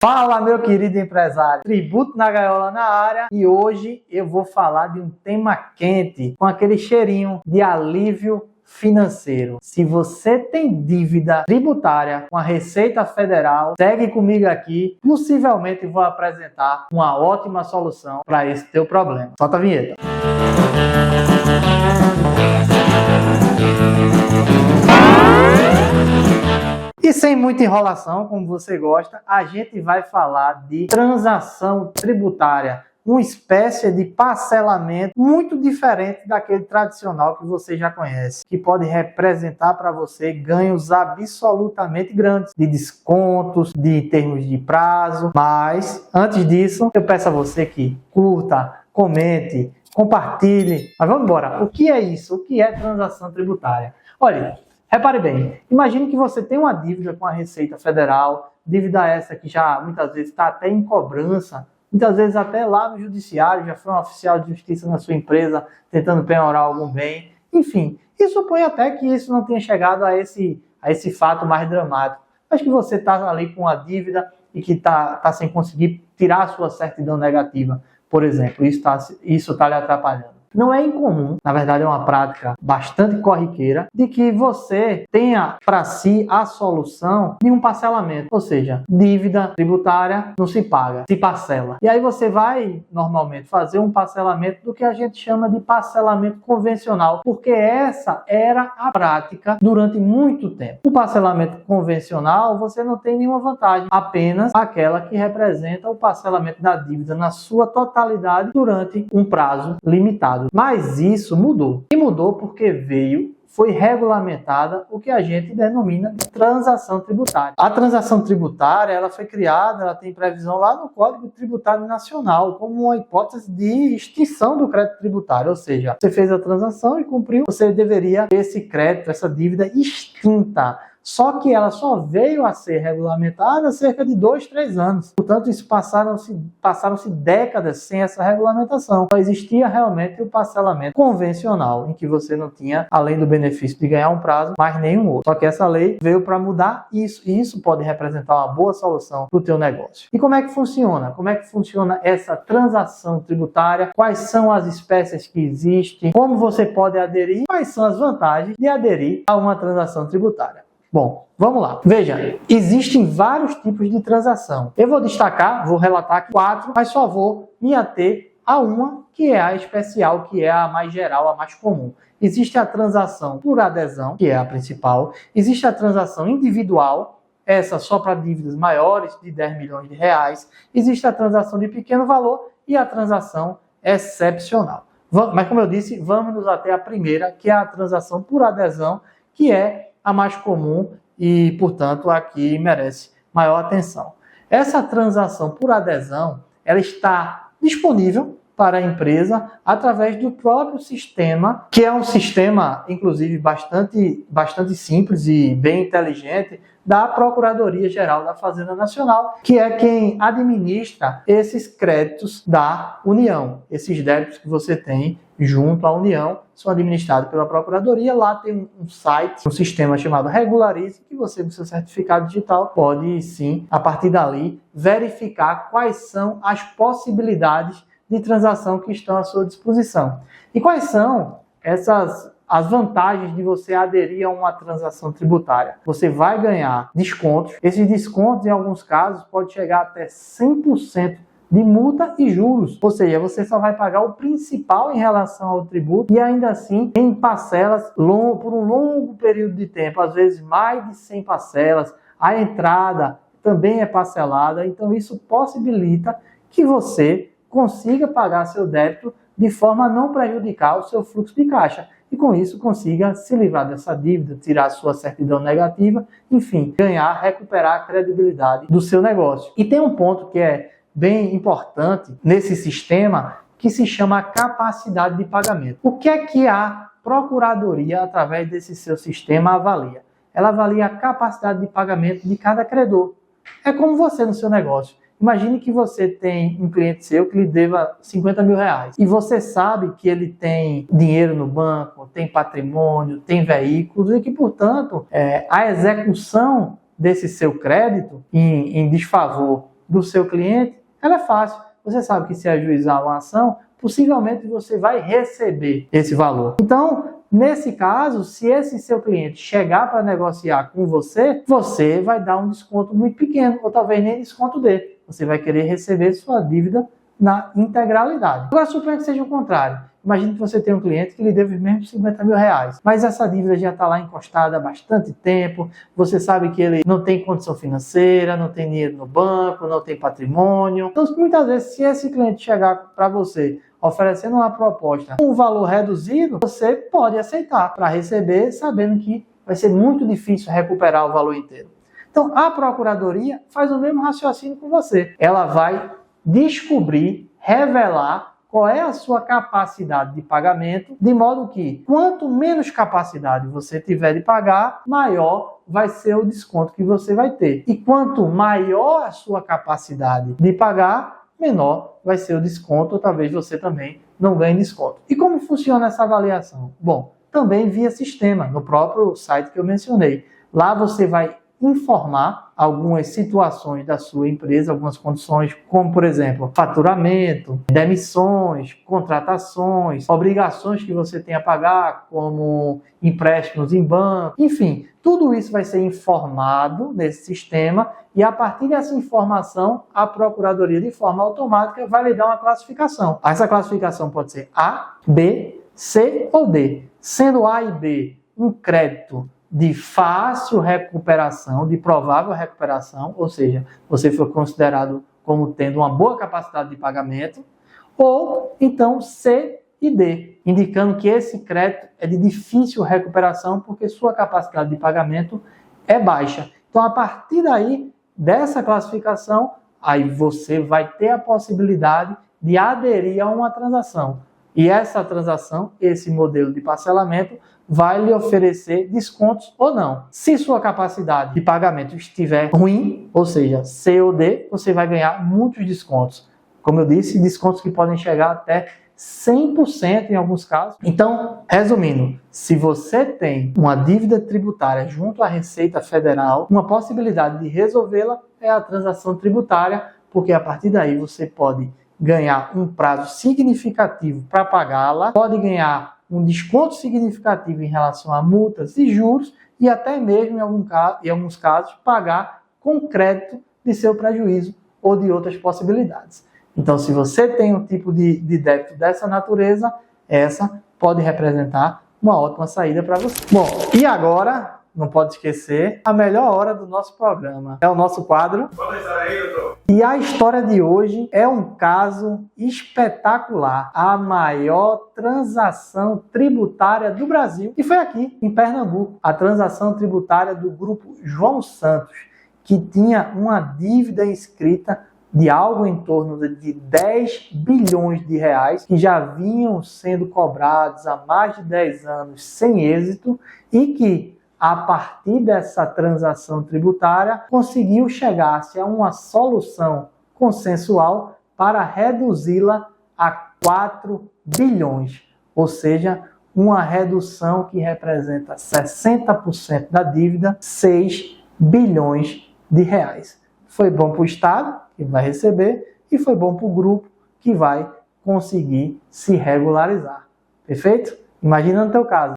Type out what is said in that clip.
Fala, meu querido empresário, Tributo na Gaiola na área, e hoje eu vou falar de um tema quente, com aquele cheirinho de alívio financeiro. Se você tem dívida tributária com a Receita Federal, segue comigo aqui, possivelmente vou apresentar uma ótima solução para esse teu problema. Solta a vinheta. E sem muita enrolação, como você gosta, a gente vai falar de transação tributária, uma espécie de parcelamento muito diferente daquele tradicional que você já conhece, que pode representar para você ganhos absolutamente grandes, de descontos, de termos de prazo. Mas, antes disso, eu peço a você que curta, comente, compartilhe. Mas vamos embora. O que é isso? O que é transação tributária? Olha, repare bem, imagine que você tem uma dívida com a Receita Federal, dívida essa que já muitas vezes está até em cobrança, muitas vezes até lá no judiciário, já foi um oficial de justiça na sua empresa tentando penhorar algum bem, enfim. E suponha até que isso não tenha chegado a esse fato mais dramático, mas que você está ali com uma dívida e que está sem conseguir tirar a sua certidão negativa, por exemplo, isso está lhe atrapalhando. Não é incomum, na verdade é uma prática bastante corriqueira, de que você tenha para si a solução de um parcelamento. Ou seja, dívida tributária não se paga, se parcela. E aí você vai normalmente fazer um parcelamento do que a gente chama de parcelamento convencional, porque essa era a prática durante muito tempo. O parcelamento convencional você não tem nenhuma vantagem, apenas aquela que representa o parcelamento da dívida na sua totalidade durante um prazo limitado. Mas isso mudou. E mudou porque foi regulamentada o que a gente denomina de transação tributária. A transação tributária, ela foi criada, ela tem previsão lá no Código Tributário Nacional, como uma hipótese de extinção do crédito tributário. Ou seja, você fez a transação e cumpriu, você deveria ter esse crédito, essa dívida extinta. Só que ela só veio a ser regulamentada há cerca de 2, 3 anos. Portanto, isso passaram-se décadas sem essa regulamentação. Só existia realmente o parcelamento convencional, em que você não tinha, além do benefício de ganhar um prazo, mais nenhum outro. Só que essa lei veio para mudar isso, e isso pode representar uma boa solução para o teu negócio. E como é que funciona? Como é que funciona essa transação tributária? Quais são as espécies que existem? Como você pode aderir? Quais são as vantagens de aderir a uma transação tributária? Bom, vamos lá. Veja, existem vários tipos de transação. Eu vou destacar, vou relatar aqui 4, mas só vou me ater a uma que é a especial, que é a mais geral, a mais comum. Existe a transação por adesão, que é a principal. Existe a transação individual, essa só para dívidas maiores de 10 milhões de reais. Existe a transação de pequeno valor e a transação excepcional. Mas como eu disse, vamos nos ater à primeira, que é a transação por adesão, que é a mais comum e, portanto, aqui merece maior atenção. Essa transação por adesão, ela está disponível para a empresa através do próprio sistema, que é um sistema, inclusive, bastante simples e bem inteligente, da Procuradoria-Geral da Fazenda Nacional, que é quem administra esses créditos da União. Esses débitos que você tem junto à União são administrados pela Procuradoria. Lá tem um site, um sistema chamado Regularize, que você, com seu certificado digital, pode sim, a partir dali, verificar quais são as possibilidades de transação que estão à sua disposição. E quais são as vantagens de você aderir a uma transação tributária? Você vai ganhar descontos. Esses descontos, em alguns casos, pode chegar até 100% de multa e juros. Ou seja, você só vai pagar o principal em relação ao tributo e ainda assim em parcelas por um longo período de tempo, às vezes mais de 100 parcelas. A entrada também é parcelada, então isso possibilita que você consiga pagar seu débito de forma a não prejudicar o seu fluxo de caixa. E com isso consiga se livrar dessa dívida, tirar a sua certidão negativa, enfim, recuperar a credibilidade do seu negócio. E tem um ponto que é bem importante nesse sistema, que se chama capacidade de pagamento. O que é que a Procuradoria, através desse seu sistema, avalia? Ela avalia a capacidade de pagamento de cada credor. É como você no seu negócio. Imagine que você tem um cliente seu que lhe deva 50 mil reais e você sabe que ele tem dinheiro no banco, tem patrimônio, tem veículos e que, portanto, a execução desse seu crédito em desfavor do seu cliente, ela é fácil. Você sabe que se ajuizar uma ação, possivelmente você vai receber esse valor. Então, nesse caso, se esse seu cliente chegar para negociar com você, você vai dar um desconto muito pequeno, ou talvez nem desconto dê. Você vai querer receber sua dívida na integralidade. Agora, suponha que seja o contrário. Imagine que você tem um cliente que lhe deve mesmo 50 mil reais, mas essa dívida já está lá encostada há bastante tempo, você sabe que ele não tem condição financeira, não tem dinheiro no banco, não tem patrimônio. Então, muitas vezes, se esse cliente chegar para você oferecendo uma proposta com um valor reduzido, você pode aceitar para receber, sabendo que vai ser muito difícil recuperar o valor inteiro. Então, a Procuradoria faz o mesmo raciocínio com você. Ela vai descobrir, revelar qual é a sua capacidade de pagamento, de modo que, quanto menos capacidade você tiver de pagar, maior vai ser o desconto que você vai ter. E quanto maior a sua capacidade de pagar, menor vai ser o desconto, ou talvez você também não ganhe desconto. E como funciona essa avaliação? Bom, também via sistema, no próprio site que eu mencionei. Lá você vai informar algumas situações da sua empresa, algumas condições, como, por exemplo, faturamento, demissões, contratações, obrigações que você tem a pagar, como empréstimos em banco, enfim, tudo isso vai ser informado nesse sistema e, a partir dessa informação, a Procuradoria, de forma automática, vai lhe dar uma classificação. Essa classificação pode ser A, B, C ou D. Sendo A e B um crédito de fácil recuperação, de provável recuperação, ou seja, você foi considerado como tendo uma boa capacidade de pagamento, ou então C e D, indicando que esse crédito é de difícil recuperação porque sua capacidade de pagamento é baixa. Então, a partir daí, dessa classificação, aí você vai ter a possibilidade de aderir a uma transação. E essa transação, esse modelo de parcelamento, vai lhe oferecer descontos ou não. Se sua capacidade de pagamento estiver ruim, ou seja, C ou D, você vai ganhar muitos descontos. Como eu disse, descontos que podem chegar até 100% em alguns casos. Então, resumindo, se você tem uma dívida tributária junto à Receita Federal, uma possibilidade de resolvê-la é a transação tributária, porque a partir daí você pode ganhar um prazo significativo para pagá-la, pode ganhar um desconto significativo em relação a multas e juros e até mesmo, em alguns casos, pagar com crédito de seu prejuízo ou de outras possibilidades. Então, se você tem um tipo de débito dessa natureza, essa pode representar uma ótima saída para você. Bom, e agora, não pode esquecer, a melhor hora do nosso programa é o nosso quadro. E a história de hoje é um caso espetacular. A maior transação tributária do Brasil. E foi aqui, em Pernambuco, a transação tributária do grupo João Santos, que tinha uma dívida inscrita de algo em torno de 10 bilhões de reais, que já vinham sendo cobrados há mais de 10 anos sem êxito e que, a partir dessa transação tributária, conseguiu chegar-se a uma solução consensual para reduzi-la a 4 bilhões, ou seja, uma redução que representa 60% da dívida, 6 bilhões de reais. Foi bom para o Estado, que vai receber, e foi bom para o grupo, que vai conseguir se regularizar. Perfeito? Imagina no teu caso.